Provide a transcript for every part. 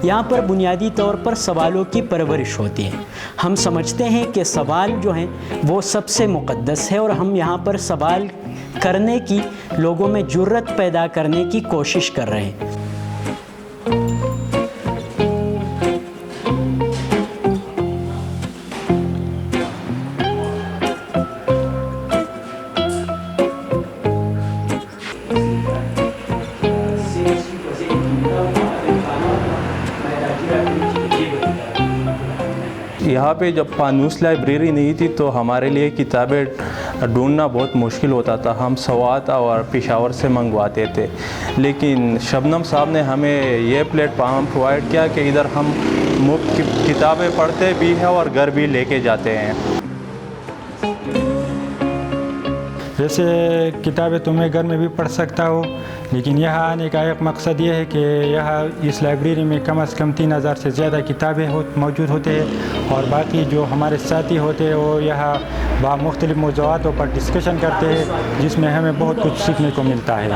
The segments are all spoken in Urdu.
یہاں پر بنیادی طور پر سوالوں کی پرورش ہوتی ہے۔ ہم سمجھتے ہیں کہ سوال جو ہیں وہ سب سے مقدس ہے، اور ہم یہاں پر سوال کرنے کی، لوگوں میں جرت پیدا کرنے کی کوشش کر رہے ہیں۔ یہاں پہ جب پانوس لائبریری نہیں تھی تو ہمارے لیے کتابیں ڈھونڈنا بہت مشکل ہوتا تھا۔ ہم سوات اور پشاور سے منگواتے تھے، لیکن شبنم صاحب نے ہمیں یہ پلیٹ فارم پرووائڈ کیا کہ ادھر ہم مفت کتابیں پڑھتے بھی ہیں اور گھر بھی لے کے جاتے ہیں۔ ویسے کتابیں تو میں گھر میں بھی پڑھ سکتا ہوں، لیکن یہاں آنے کا ایک مقصد یہ ہے کہ یہاں اس لائبریری میں کم از کم 3000 سے زیادہ کتابیں موجود ہوتے ہیں، اور باقی جو ہمارے ساتھی ہوتے ہیں وہ یہاں مختلف موضوعاتوں پر ڈسکشن کرتے ہیں، جس میں ہمیں بہت کچھ سیکھنے کو ملتا ہے۔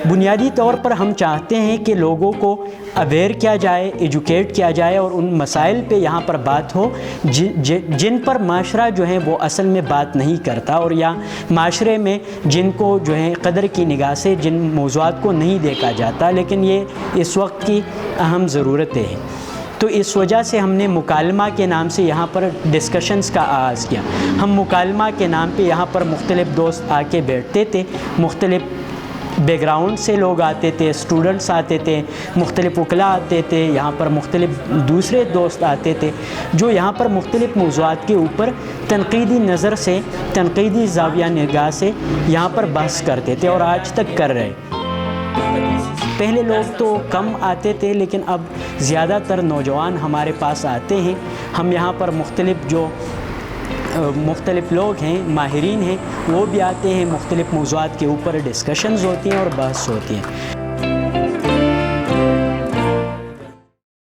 بنیادی طور پر ہم چاہتے ہیں کہ لوگوں کو اویئر کیا جائے، ایجوکیٹ کیا جائے، اور ان مسائل پہ یہاں پر بات ہو جن پر معاشرہ جو ہے وہ اصل میں بات نہیں کرتا، اور یا معاشرے میں جن کو جو ہے قدر کی نگاہ سے جن موضوعات کو نہیں دیکھا جاتا، لیکن یہ اس وقت کی اہم ضرورتیں ہیں۔ تو اس وجہ سے ہم نے مکالمہ کے نام سے یہاں پر ڈسکشنز کا آغاز کیا۔ ہم مکالمہ کے نام پہ یہاں پر مختلف دوست آ کے بیٹھتے تھے، مختلف بیک گراؤنڈ سے لوگ آتے تھے، اسٹوڈنٹس آتے تھے، مختلف وکلاء آتے تھے، یہاں پر مختلف دوسرے دوست آتے تھے، جو یہاں پر مختلف موضوعات کے اوپر تنقیدی نظر سے، تنقیدی زاویہ نگاہ سے یہاں پر بحث کرتے تھے، اور آج تک کر رہے۔ پہلے لوگ تو کم آتے تھے، لیکن اب زیادہ تر نوجوان ہمارے پاس آتے ہیں۔ ہم یہاں پر مختلف لوگ ہیں، ماہرین ہیں، وہ بھی آتے ہیں، مختلف موضوعات کے اوپر ڈسکشنز ہوتی ہیں اور بحث ہوتی ہیں۔